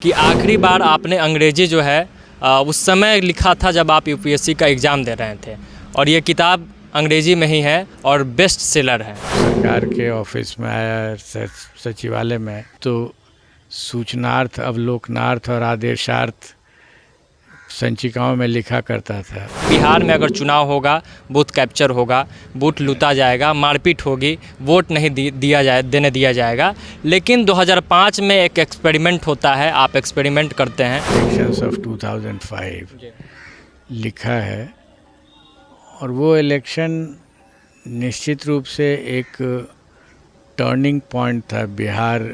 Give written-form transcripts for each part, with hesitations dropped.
कि आखिरी बार आपने अंग्रेजी जो है उस समय लिखा था जब आप यूपीएससी का एग्ज़ाम दे रहे थे और ये किताब अंग्रेजी में ही है और बेस्ट सेलर है। सरकार के ऑफिस में आया सचिवालय में तो सूचनार्थ, अवलोकनार्थ और आदेशार्थ संचिकाओं में लिखा करता था। बिहार में अगर चुनाव होगा, बूथ कैप्चर होगा, बूथ लूटा जाएगा, मारपीट होगी, वोट नहीं देने दिया जाएगा। लेकिन 2005 में एक एक्सपेरिमेंट होता है, आप एक्सपेरिमेंट करते हैं। इलेक्शंस ऑफ 2005 लिखा है और वो इलेक्शन निश्चित रूप से एक टर्निंग पॉइंट था बिहार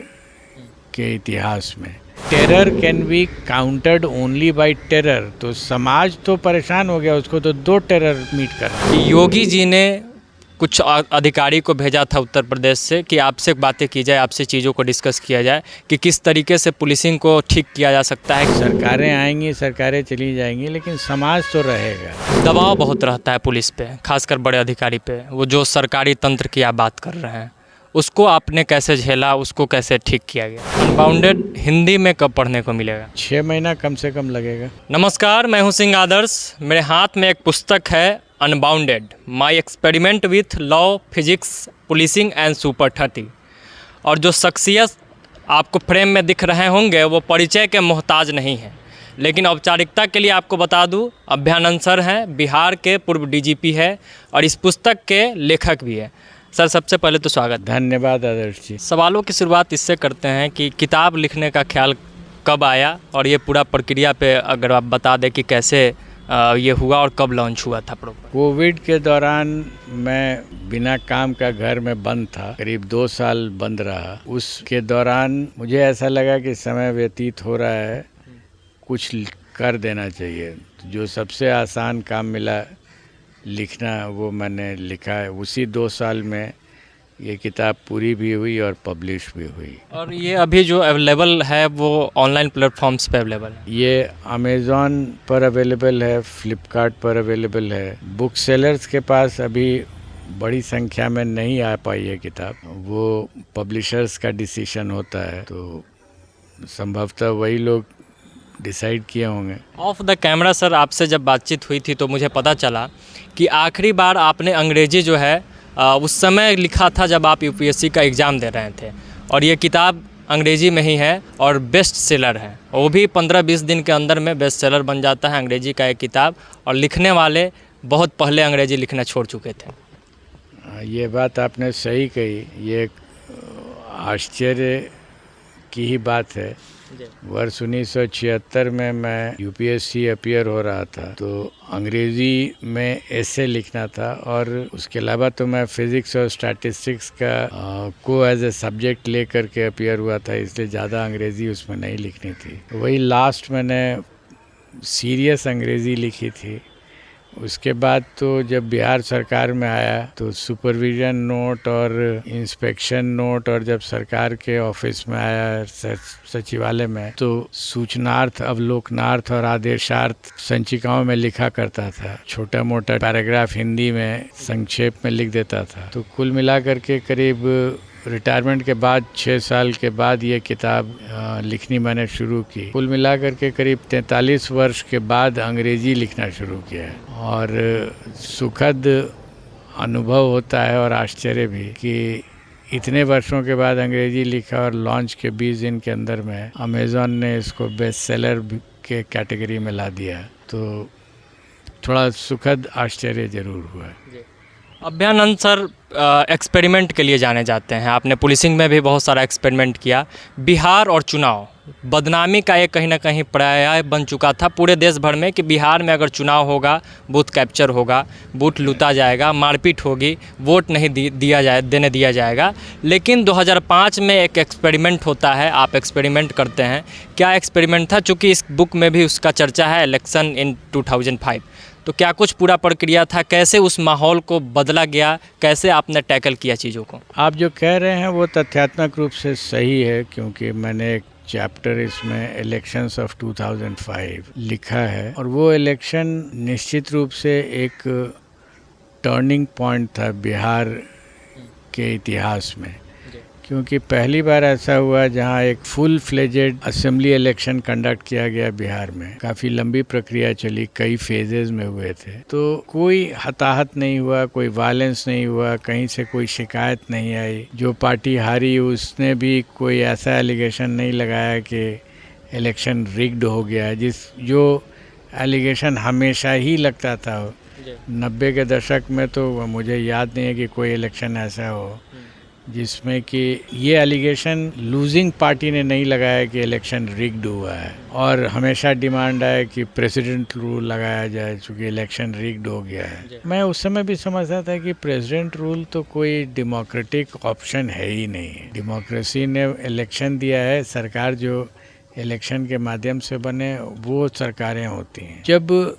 के इतिहास में। Terror can be countered only by terror. तो समाज तो परेशान हो गया, उसको तो दो टेरर मीट करना। योगी जी ने कुछ अधिकारी को भेजा था उत्तर प्रदेश से कि आपसे बातें की जाए, आपसे चीज़ों को डिस्कस किया जाए कि किस तरीके से पुलिसिंग को ठीक किया जा सकता है। सरकारें आएंगी, सरकारें चली जाएंगी, लेकिन समाज तो रहेगा। दबाव बहुत रहता है पुलिस पे, खासकर बड़े अधिकारी पे। वो जो सरकारी तंत्र की आप बात कर रहे हैं, उसको आपने कैसे झेला, उसको कैसे ठीक किया गया? अनबाउंडेड हिंदी में कब पढ़ने को मिलेगा? 6 महीना कम से कम लगेगा। नमस्कार, मैं हूं सिंह आदर्श। मेरे हाथ में एक पुस्तक है, unbounded, my experiment with law, physics, policing and super 30। और जो शख्सियत आपको फ्रेम में दिख रहे होंगे वो परिचय के मोहताज नहीं है, लेकिन औपचारिकता के लिए आपको बता दूं, अभ्यानंद सर हैं, बिहार के पूर्व डीजीपी है और इस पुस्तक के लेखक भी है। सर, सबसे पहले तो स्वागत। धन्यवाद आदर्श जी। सवालों की शुरुआत इससे करते हैं कि किताब लिखने का ख्याल कब आया और ये पूरा प्रक्रिया पे अगर आप बता दें कि कैसे ये हुआ और कब लॉन्च हुआ था प्रॉपर। कोविड के दौरान मैं बिना काम का घर में बंद था, करीब 2 साल बंद रहा। उसके दौरान मुझे ऐसा लगा कि समय व्यतीत हो रहा है, कुछ कर देना चाहिए। जो सबसे आसान काम मिला लिखना, वो मैंने लिखा है। उसी 2 साल में ये किताब पूरी भी हुई और पब्लिश भी हुई। और ये अभी जो अवेलेबल है वो ऑनलाइन प्लेटफॉर्म्स पे अवेलेबल है? ये अमेज़ॉन पर अवेलेबल है, फ्लिपकार्ट पर अवेलेबल है। बुक सेलर्स के पास अभी बड़ी संख्या में नहीं आ पाई है किताब, वो पब्लिशर्स का डिसीजन होता है, तो संभवतः वही लोग डिसाइड किए होंगे। ऑफ द कैमरा सर, आपसे जब बातचीत हुई थी तो मुझे पता चला कि आखिरी बार आपने अंग्रेजी जो है उस समय लिखा था जब आप यूपीएससी का एग्ज़ाम दे रहे थे और ये किताब अंग्रेजी में ही है और बेस्ट सेलर है। वो भी 15-20 दिन के अंदर में बेस्ट सेलर बन जाता है अंग्रेजी का एक किताब, और लिखने वाले बहुत पहले अंग्रेजी लिखना छोड़ चुके थे। ये बात आपने सही कही। ये आश्चर्य की ही बात है। वर्ष 1976 में मैं यूपीएससी अपीयर हो रहा था, तो अंग्रेज़ी में एसे लिखना था और उसके अलावा तो मैं फिज़िक्स और स्टैटिस्टिक्स का को एज ए सब्जेक्ट ले करके अपीयर हुआ था, इसलिए ज़्यादा अंग्रेज़ी उसमें नहीं लिखनी थी। वही लास्ट मैंने सीरियस अंग्रेज़ी लिखी थी। उसके बाद तो जब बिहार सरकार में आया तो सुपरविज़न नोट और इंस्पेक्शन नोट, और जब सरकार के ऑफिस में आया सचिवालय में तो सूचनार्थ, अवलोकनार्थ और आदेशार्थ संचिकाओं में लिखा करता था। छोटा मोटा पैराग्राफ हिंदी में संक्षेप में लिख देता था। तो कुल मिलाकर के करीब रिटायरमेंट के बाद 6 साल के बाद ये किताब लिखनी मैंने शुरू की। कुल मिलाकर के करीब 43 वर्ष के बाद अंग्रेजी लिखना शुरू किया है और सुखद अनुभव होता है और आश्चर्य भी कि इतने वर्षों के बाद अंग्रेजी लिखा और लॉन्च के 20 दिन के अंदर में अमेज़ॉन ने इसको बेस्ट सेलर के कैटेगरी में ला दिया। तो थोड़ा सुखद आश्चर्य ज़रूर हुआ है। अभ्यानंद सर एक्सपेरिमेंट के लिए जाने जाते हैं, आपने पुलिसिंग में भी बहुत सारा एक्सपेरिमेंट किया। बिहार और चुनाव बदनामी का एक कहीं ना कहीं पर्याय बन चुका था पूरे देश भर में कि बिहार में अगर चुनाव होगा, बूथ कैप्चर होगा, बूथ लूटा जाएगा, मारपीट होगी, वोट नहीं देने दिया जाएगा। लेकिन 2005 में एक एक्सपेरिमेंट होता है, आप एक्सपेरिमेंट करते हैं। क्या एक्सपेरिमेंट था? चूँकि इस बुक में भी उसका चर्चा है, इलेक्शन इन 2005। तो क्या कुछ पूरा प्रक्रिया था? कैसे उस माहौल को बदला गया? कैसे आपने टैकल किया चीज़ों को? आप जो कह रहे हैं वो तथ्यात्मक रूप से सही है, क्योंकि मैंने एक चैप्टर इसमें इलेक्शंस ऑफ 2005 लिखा है और वो इलेक्शन निश्चित रूप से एक टर्निंग पॉइंट था बिहार के इतिहास में। क्योंकि पहली बार ऐसा हुआ जहां एक full fledged assembly election conduct किया गया बिहार में। काफ़ी लंबी प्रक्रिया चली, कई फेजेस में हुए थे। तो कोई हताहत नहीं हुआ, कोई वायलेंस नहीं हुआ, कहीं से कोई शिकायत नहीं आई। जो पार्टी हारी उसने भी कोई ऐसा एलिगेशन नहीं लगाया कि इलेक्शन रिग्ड हो गया, जो एलिगेशन हमेशा ही लगता था। 90 के दशक में तो मुझे याद नहीं है कि कोई इलेक्शन ऐसा हो जिसमें कि ये एलिगेशन लूजिंग पार्टी ने नहीं लगाया कि इलेक्शन रिग्ड हुआ है। और हमेशा डिमांड आए कि प्रेसिडेंट रूल लगाया जाए चूँकि इलेक्शन रिग्ड हो गया है। मैं उस समय भी समझता था कि प्रेसिडेंट रूल तो कोई डेमोक्रेटिक ऑप्शन है ही नहीं। डेमोक्रेसी ने इलेक्शन दिया है, सरकार जो इलेक्शन के माध्यम से बने वो सरकारें होती हैं। जब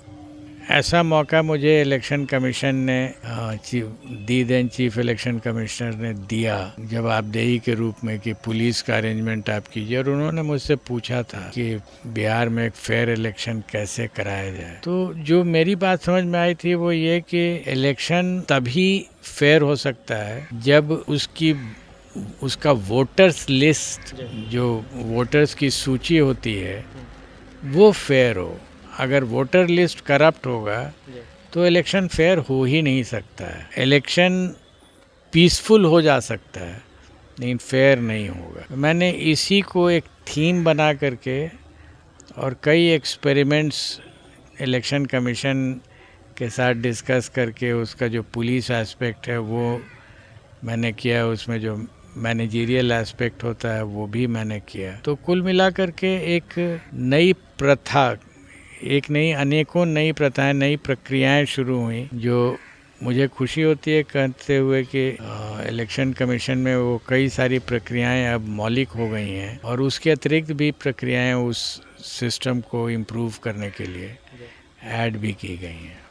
ऐसा मौका मुझे इलेक्शन कमीशन ने देन चीफ इलेक्शन कमिश्नर ने दिया जवाबदेही के रूप में कि पुलिस का अरेंजमेंट आप कीजिए, और उन्होंने मुझसे पूछा था कि बिहार में एक फेयर इलेक्शन कैसे कराया जाए, तो जो मेरी बात समझ में आई थी वो ये कि इलेक्शन तभी फेयर हो सकता है जब उसका वोटर्स लिस्ट, जो वोटर्स की सूची होती है, वो फेयर हो। अगर वोटर लिस्ट करप्ट होगा तो इलेक्शन फेयर हो ही नहीं सकता है। इलेक्शन पीसफुल हो जा सकता है लेकिन फेयर नहीं होगा। मैंने इसी को एक थीम बना करके और कई एक्सपेरिमेंट्स इलेक्शन कमीशन के साथ डिस्कस करके उसका जो पुलिस एस्पेक्ट है वो मैंने किया, उसमें जो मैनेजरियल एस्पेक्ट होता है वो भी मैंने किया। तो कुल मिला करके एक नई प्रथा, एक नई अनेकों नई प्रथाएं, नई प्रक्रियाएं शुरू हुई, जो मुझे खुशी होती है कहते हुए कि इलेक्शन कमीशन में वो कई सारी प्रक्रियाएं अब मौलिक हो गई हैं और उसके अतिरिक्त भी प्रक्रियाएं उस सिस्टम को इम्प्रूव करने के लिए ऐड भी की गई हैं।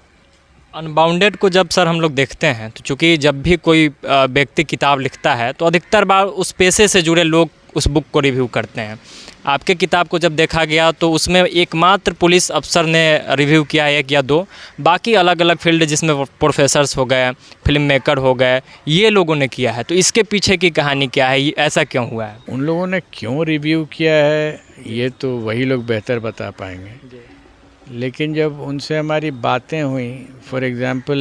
अनबाउंडेड को जब सर हम लोग देखते हैं तो चूँकि जब भी कोई व्यक्ति किताब लिखता है तो अधिकतर बार उस पेशे से जुड़े लोग उस बुक को रिव्यू करते हैं। आपके किताब को जब देखा गया तो उसमें एकमात्र पुलिस अफसर ने रिव्यू किया, 1 या 2, बाकी अलग अलग फील्ड जिसमें प्रोफेसर्स हो गए, फिल्म मेकर हो गए, ये लोगों ने किया है। तो इसके पीछे की कहानी क्या है, ऐसा क्यों हुआ है? उन लोगों ने क्यों रिव्यू किया है ये तो वही लोग बेहतर बता पाएंगे। लेकिन जब उनसे हमारी बातें हुई, फॉर एग्जांपल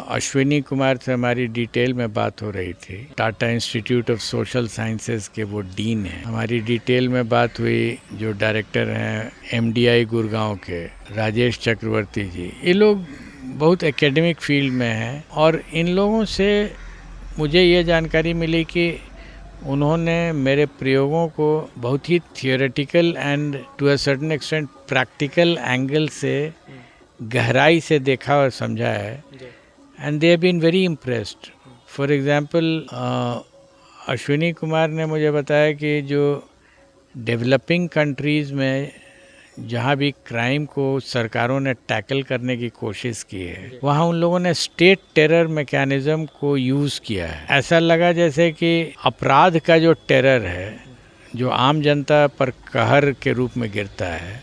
अश्विनी कुमार से हमारी डिटेल में बात हो रही थी, Tata institute of social sciences के वो डीन हैं। हमारी डिटेल में बात हुई जो डायरेक्टर हैं MDI गुड़गांव के राजेश चक्रवर्ती जी। ये लोग बहुत एकेडमिक फील्ड में हैं और इन लोगों से मुझे ये जानकारी मिली कि उन्होंने मेरे प्रयोगों को बहुत ही theoretical and to a certain extent practical angle से गहराई से देखा और समझा है, and they have been very impressed. For example Ashwini Kumar ने मुझे बताया कि जो डेवलपिंग कंट्रीज़ में जहाँ भी क्राइम को सरकारों ने टैकल करने की कोशिश की है, वहाँ उन लोगों ने स्टेट टेरर मैकेनिज्म को यूज़ किया है। ऐसा लगा जैसे कि अपराध का जो टेरर है, जो आम जनता पर कहर के रूप में गिरता है,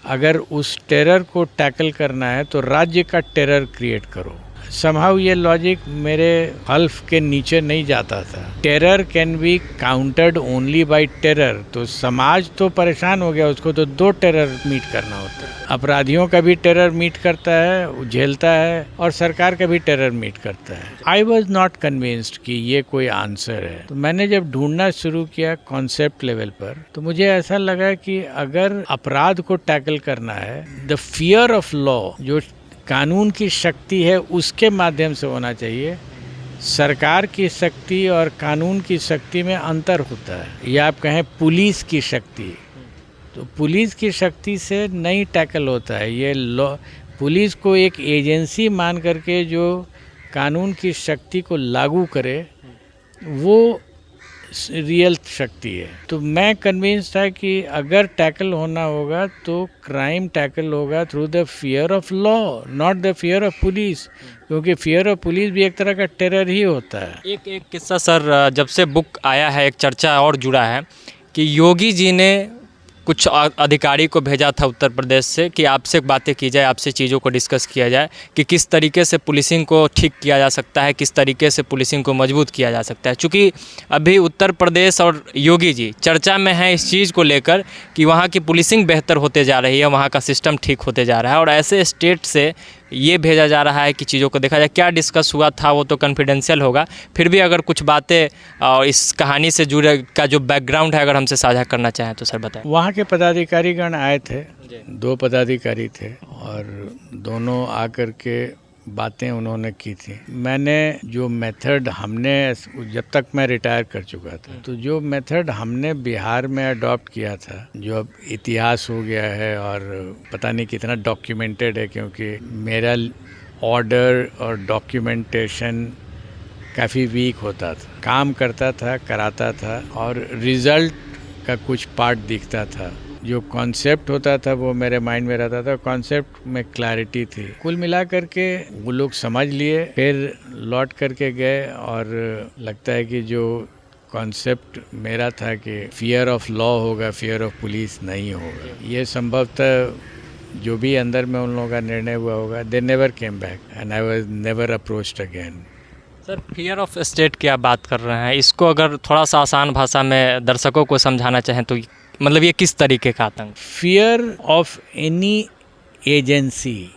अगर उस टेरर को टैकल करना है तो राज्य का टेरर क्रिएट करो। समहाउ ये लॉजिक मेरे हल्फ के नीचे नहीं जाता था। Terror can be countered only by terror. तो समाज तो परेशान हो गया, उसको तो 2 टेरर मीट करना होता है। अपराधियों का भी टेरर मीट करता है, झेलता है, और सरकार का भी टेरर मीट करता है। आई वॉज नॉट कन्विंस्ड कि ये कोई आंसर है। तो मैंने जब ढूंढना शुरू किया कॉन्सेप्ट लेवल पर, तो मुझे ऐसा लगा कि अगर अपराध को टैकल करना है, द फियर ऑफ लॉ, जो कानून की शक्ति है, उसके माध्यम से होना चाहिए। सरकार की शक्ति और कानून की शक्ति में अंतर होता है, या आप कहें पुलिस की शक्ति। तो पुलिस की शक्ति से नहीं टैकल होता है। ये लॉ, पुलिस को एक एजेंसी मान करके जो कानून की शक्ति को लागू करे, वो रियल शक्ति है। तो मैं कन्विंस था कि अगर टैकल होना होगा तो क्राइम टैकल होगा through the fear of law, not the fear of police, क्योंकि फियर ऑफ पुलिस भी एक तरह का टेरर ही होता है। एक किस्सा सर, जब से बुक आया है एक चर्चा और जुड़ा है कि योगी जी ने कुछ अधिकारी को भेजा था उत्तर प्रदेश से कि आपसे बातें की जाए, आपसे चीज़ों को डिस्कस किया जाए कि किस तरीके से पुलिसिंग को ठीक किया जा सकता है, किस तरीके से पुलिसिंग को मजबूत किया जा सकता है। चूँकि अभी उत्तर प्रदेश और योगी जी चर्चा में हैं इस चीज़ को लेकर कि वहाँ की पुलिसिंग बेहतर होते जा रही है, वहाँ का सिस्टम ठीक होते जा रहा है, और ऐसे स्टेट से ये भेजा जा रहा है कि चीज़ों को देखा जाए। क्या डिस्कस हुआ था वो तो कॉन्फिडेंशियल होगा, फिर भी अगर कुछ बातें और इस कहानी से जुड़े का जो बैकग्राउंड है अगर हमसे साझा करना चाहें तो सर बताएं। वहाँ के पदाधिकारीगण आए थे, 2 पदाधिकारी थे और दोनों आकर के बातें उन्होंने की थी। मैंने जो मेथड हमने, जब तक मैं रिटायर कर चुका था, तो जो मेथड हमने बिहार में अडॉप्ट किया था, जो अब इतिहास हो गया है और पता नहीं कितना डॉक्यूमेंटेड है, क्योंकि मेरा ऑर्डर और डॉक्यूमेंटेशन काफ़ी वीक होता था, काम करता था, कराता था और रिज़ल्ट का कुछ पार्ट दिखता था। जो कॉन्सेप्ट होता था वो मेरे माइंड में रहता था, कॉन्सेप्ट में क्लैरिटी थी। कुल मिला करके वो लोग समझ लिए, फिर लौट करके गए और लगता है कि जो कॉन्सेप्ट मेरा था कि फियर ऑफ लॉ होगा, फियर ऑफ पुलिस नहीं होगा, ये संभवतः जो भी अंदर में उन लोगों का निर्णय हुआ होगा, they never came back and I was never approached again. Sir, fear of state की आप बात कर रहे हैं, इसको अगर थोड़ा सा आसान भाषा में दर्शकों को समझाना चाहें तो मतलब ये किस तरीके का आतंक? Fear of any agency,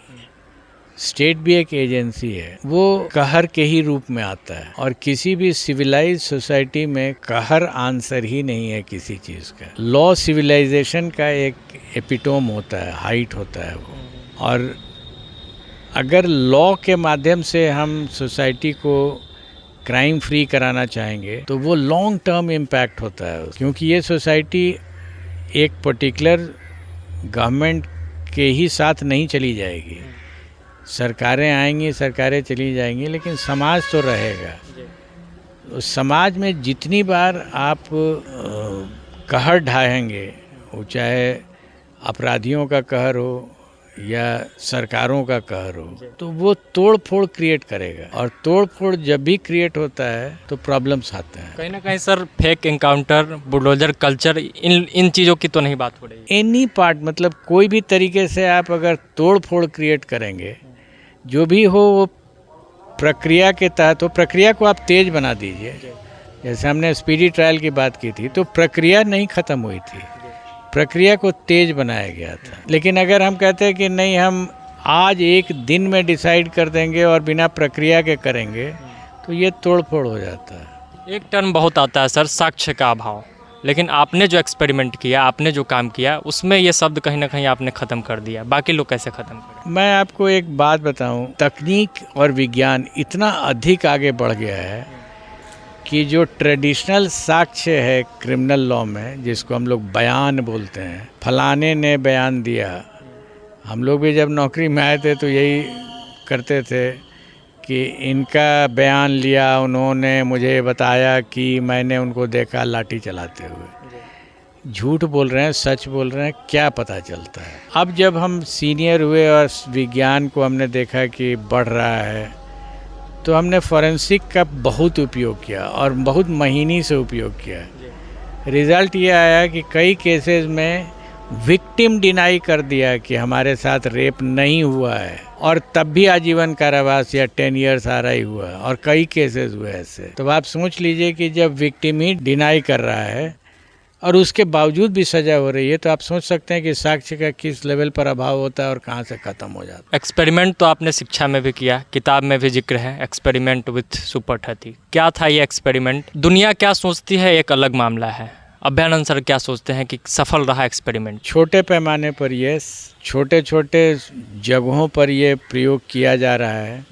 state भी एक एजेंसी है, वो कहर के ही रूप में आता है और किसी भी सिविलाइज सोसाइटी में कहर आंसर ही नहीं है किसी चीज़ का। लॉ सिविलाइजेशन का एक एपिटोम होता है, हाइट होता है वो, और अगर लॉ के माध्यम से हम सोसाइटी को क्राइम फ्री कराना चाहेंगे तो वो लॉन्ग टर्म इम्पैक्ट होता है, क्योंकि ये सोसाइटी एक पर्टिकुलर गवर्नमेंट के ही साथ नहीं चली जाएगी। सरकारें आएंगी, सरकारें चली जाएंगी, लेकिन समाज तो रहेगा। उस समाज में जितनी बार आप कहर ढाएंगे, वो चाहे अपराधियों का कहर हो या सरकारों का कहर हो, तो वो तोड़ फोड़ क्रिएट करेगा, और तोड़ फोड़ जब भी क्रिएट होता है तो प्रॉब्लम्स आते हैं। कहीं ना कहीं sir fake encounter, bulldozer culture, इन चीज़ों की तो नहीं बात हो रही? एनी पार्ट, मतलब कोई भी तरीके से आप अगर तोड़ फोड़ क्रिएट करेंगे, जो भी हो वो प्रक्रिया के तहत हो, प्रक्रिया को आप तेज बना दीजिए। जैसे हमने स्पीडी ट्रायल की बात की थी, तो प्रक्रिया नहीं ख़त्म हुई थी, प्रक्रिया को तेज बनाया गया था। लेकिन अगर हम कहते हैं कि नहीं, हम आज एक दिन में डिसाइड कर देंगे और बिना प्रक्रिया के करेंगे, तो ये तोड़ फोड़ हो जाता है। एक टर्म बहुत आता है सर, साक्ष्य का अभाव, लेकिन आपने जो एक्सपेरिमेंट किया, आपने जो काम किया, उसमें ये शब्द कहीं ना कहीं आपने ख़त्म कर दिया। बाकी लोग कैसे ख़त्म करें? मैं आपको एक बात बताऊं, तकनीक और विज्ञान इतना अधिक आगे बढ़ गया है कि जो ट्रेडिशनल साक्ष्य है क्रिमिनल लॉ में, जिसको हम लोग बयान बोलते हैं, फलाने ने बयान दिया, हम लोग भी जब नौकरी में आए थे तो यही करते थे कि इनका बयान लिया, उन्होंने मुझे बताया कि मैंने उनको देखा लाठी चलाते हुए। झूठ बोल रहे हैं, सच बोल रहे हैं, क्या पता चलता है? अब जब हम सीनियर हुए और विज्ञान को हमने देखा कि बढ़ रहा है, तो हमने फॉरेंसिक का बहुत उपयोग किया और बहुत महीने से उपयोग किया। रिज़ल्ट ये आया कि कई केसेस में विक्टिम डिनाई कर दिया कि हमारे साथ रेप नहीं हुआ है, और तब भी आजीवन कारावास या 10 इयर्स आ रहा ही हुआ, और कई केसेस हुए ऐसे। तो आप सोच लीजिए कि जब विक्टिम ही डिनाई कर रहा है और उसके बावजूद भी सज़ा हो रही है, तो आप सोच सकते हैं कि साक्ष्य का किस लेवल पर अभाव होता है और कहाँ से ख़त्म हो जाता है। एक्सपेरिमेंट तो आपने शिक्षा में भी किया, किताब में भी जिक्र है, एक्सपेरिमेंट विथ सुपर 30। क्या था ये एक्सपेरिमेंट? दुनिया क्या सोचती है एक अलग मामला है, अभ्यानंद सर क्या सोचते हैं कि सफल रहा एक्सपेरिमेंट? छोटे पैमाने पर ये, छोटे छोटे जगहों पर ये प्रयोग किया जा रहा है,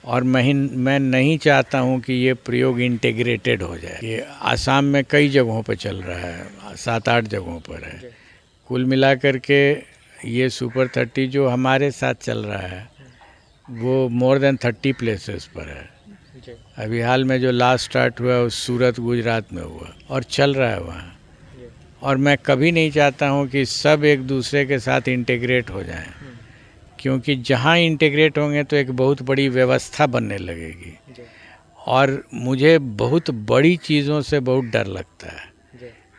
और मैं नहीं चाहता हूँ कि ये प्रयोग इंटीग्रेटेड हो जाए। ये आसाम में कई जगहों पर चल रहा है, 7-8 जगहों पर है। कुल मिलाकर के ये सुपर 30 जो हमारे साथ चल रहा है वो मोर देन 30 प्लेसेस पर है। अभी हाल में जो लास्ट स्टार्ट हुआ वो सूरत गुजरात में हुआ और चल रहा है वहाँ, और मैं कभी नहीं चाहता हूँ कि सब एक दूसरे के साथ इंटीग्रेट हो जाएं, क्योंकि जहाँ इंटीग्रेट होंगे तो एक बहुत बड़ी व्यवस्था बनने लगेगी, और मुझे बहुत बड़ी चीज़ों से बहुत डर लगता है।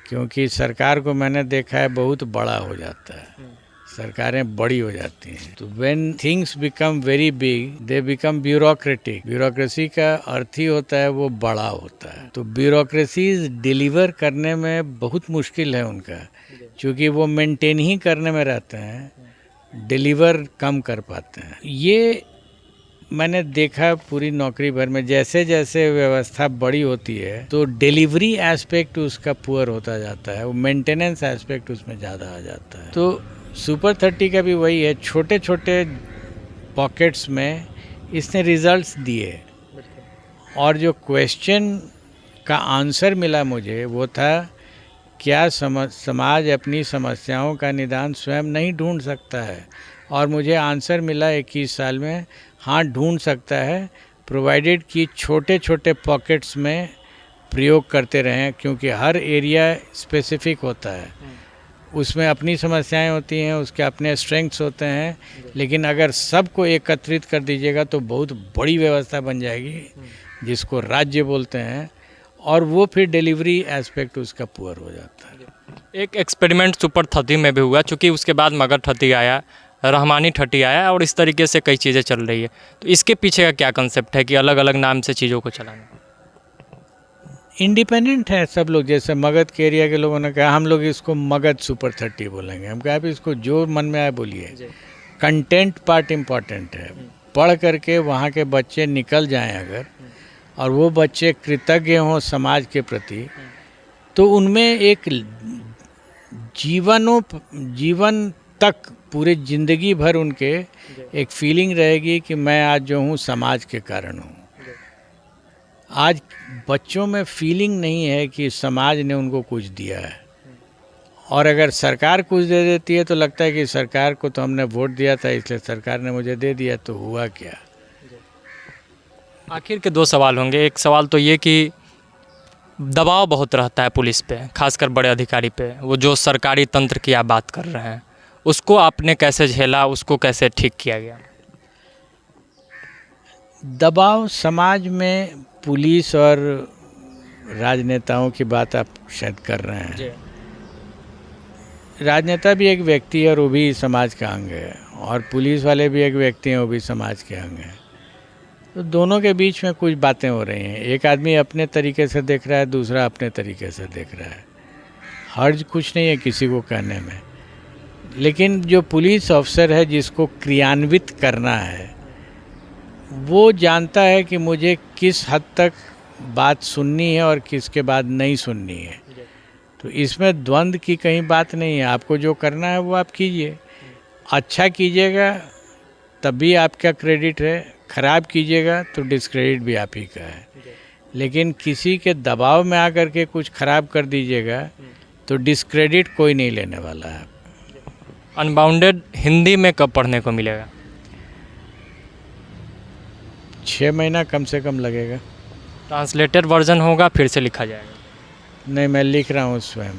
क्योंकि सरकार को मैंने देखा है बहुत बड़ा हो जाता है, सरकारें बड़ी हो जाती हैं। तो when things become very big they become bureaucratic. Bureaucracy का अर्थ ही होता है वो बड़ा होता है। तो ब्यूरोक्रेसीज डिलीवर करने में बहुत मुश्किल है उनका, क्योंकि वो मेंटेन ही करने में रहते हैं, डिलीवर कम कर पाते हैं। ये मैंने देखा पूरी नौकरी भर में, जैसे जैसे व्यवस्था बड़ी होती है तो डिलीवरी एस्पेक्ट उसका पुअर होता जाता है, वो मेंटेनेंस एस्पेक्ट उसमें ज़्यादा आ जाता है। तो सुपर 30 का भी वही है, छोटे छोटे पॉकेट्स में इसने रिजल्ट्स दिए, और जो क्वेश्चन का आंसर मिला मुझे वो था, क्या समाज अपनी समस्याओं का निदान स्वयं नहीं ढूंढ सकता है? और मुझे आंसर मिला 21 साल में, हाँ ढूंढ सकता है, प्रोवाइडेड कि छोटे छोटे पॉकेट्स में प्रयोग करते रहें, क्योंकि हर एरिया स्पेसिफिक होता है, उसमें अपनी समस्याएं होती हैं, उसके अपने स्ट्रेंथ्स होते हैं, लेकिन अगर सबको एकत्रित कर दीजिएगा तो बहुत बड़ी व्यवस्था बन जाएगी, जिसको राज्य बोलते हैं, और वो फिर डिलीवरी एस्पेक्ट उसका पुअर हो जाता है। एक एक्सपेरिमेंट सुपर 30 में भी हुआ, चूँकि उसके बाद मगर 30 आया, रहमानी 30 आया, और इस तरीके से कई चीज़ें चल रही है। तो इसके पीछे का क्या कंसेप्ट है कि अलग अलग नाम से चीज़ों को चलाना? इंडिपेंडेंट है सब लोग। जैसे मगध के एरिया के लोगों ने कहा हम लोग इसको मगध सुपर 30 बोलेंगे, हम कहा आप इसको जो मन में आए बोलिए, कंटेंट पार्ट इम्पॉर्टेंट है। पढ़ करके वहाँ के बच्चे निकल जाएं अगर, और वो बच्चे कृतज्ञ हों समाज के प्रति, तो उनमें एक जीवन तक पूरे ज़िंदगी भर उनके एक फीलिंग रहेगी कि मैं आज जो हूँ समाज के कारण हूँ। आज बच्चों में फीलिंग नहीं है कि समाज ने उनको कुछ दिया है, और अगर सरकार कुछ दे देती है तो लगता है कि सरकार को तो हमने वोट दिया था इसलिए सरकार ने मुझे दे दिया, तो हुआ क्या। आखिर के 2 सवाल होंगे। एक सवाल तो ये कि दबाव बहुत रहता है पुलिस पे, खासकर बड़े अधिकारी पे, वो जो सरकारी तंत्र की आप बात कर रहे हैं, उसको आपने कैसे झेला, उसको कैसे ठीक किया गया? दबाव समाज में पुलिस और राजनेताओं की बात आप शायद कर रहे हैं। राजनेता भी एक व्यक्ति है और वो भी समाज का अंग है, और पुलिस वाले भी एक व्यक्ति हैं, वो भी समाज के अंग हैं। तो दोनों के बीच में कुछ बातें हो रही हैं। एक आदमी अपने तरीके से देख रहा है, दूसरा अपने तरीके से देख रहा है। हर्ज कुछ नहीं है किसी को कहने में, लेकिन जो पुलिस अफसर है जिसको क्रियान्वित करना है, वो जानता है कि मुझे किस हद तक बात सुननी है और किसके बाद नहीं सुननी है। तो इसमें द्वंद्व की कहीं बात नहीं है। आपको जो करना है वो आप कीजिए, अच्छा कीजिएगा तभी आपका क्रेडिट है, ख़राब कीजिएगा तो डिस्क्रेडिट भी आप ही का है। लेकिन किसी के दबाव में आकर के कुछ ख़राब कर दीजिएगा तो डिस्क्रेडिट कोई नहीं लेने वाला है। अनबाउंडेड हिंदी में कब पढ़ने को मिलेगा? 6 महीना कम से कम लगेगा। ट्रांसलेटेड वर्जन होगा, फिर से लिखा जाएगा? नहीं, मैं लिख रहा हूँ स्वयं,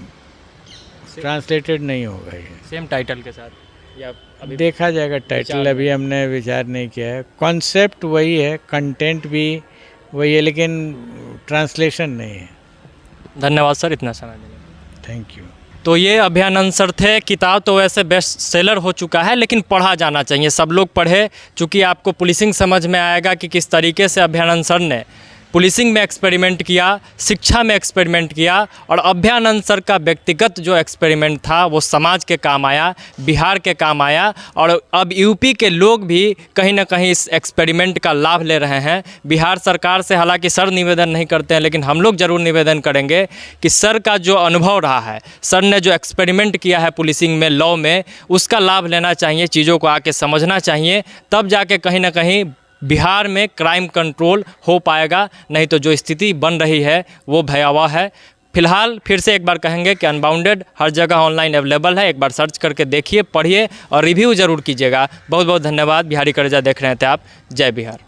ट्रांसलेटेड नहीं होगा ये। सेम टाइटल के साथ या अभी देखा जाएगा, टाइटल अभी हमने विचार नहीं किया है। कॉन्सेप्ट वही है, कंटेंट भी वही है, लेकिन ट्रांसलेशन नहीं है। धन्यवाद सर इतना समय देने के लिए। Thank you. तो ये अभियानंद सर थे। किताब तो वैसे बेस्ट सेलर हो चुका है, लेकिन पढ़ा जाना चाहिए, सब लोग पढ़े, चूँकि आपको पुलिसिंग समझ में आएगा कि किस तरीके से अभियानंद सर ने पुलिसिंग में एक्सपेरिमेंट किया, शिक्षा में एक्सपेरिमेंट किया, और अभयानंद सर का व्यक्तिगत जो एक्सपेरिमेंट था वो समाज के काम आया, बिहार के काम आया, और अब यूपी के लोग भी कहीं ना कहीं इस एक्सपेरिमेंट का लाभ ले रहे हैं। बिहार सरकार से हालांकि सर निवेदन नहीं करते हैं, लेकिन हम लोग ज़रूर निवेदन करेंगे कि सर का जो अनुभव रहा है, सर ने जो एक्सपेरिमेंट किया है पुलिसिंग में, लॉ में, उसका लाभ लेना चाहिए, चीज़ों को आके समझना चाहिए, तब जाके कहीं ना कहीं बिहार में क्राइम कंट्रोल हो पाएगा। नहीं तो जो स्थिति बन रही है वो भयावह है। फिलहाल फिर से एक बार कहेंगे कि अनबाउंडेड हर जगह ऑनलाइन अवेलेबल है, एक बार सर्च करके देखिए, पढ़िए और रिव्यू ज़रूर कीजिएगा। बहुत बहुत धन्यवाद। बिहारी करेजा देख रहे थे आप। जय बिहार।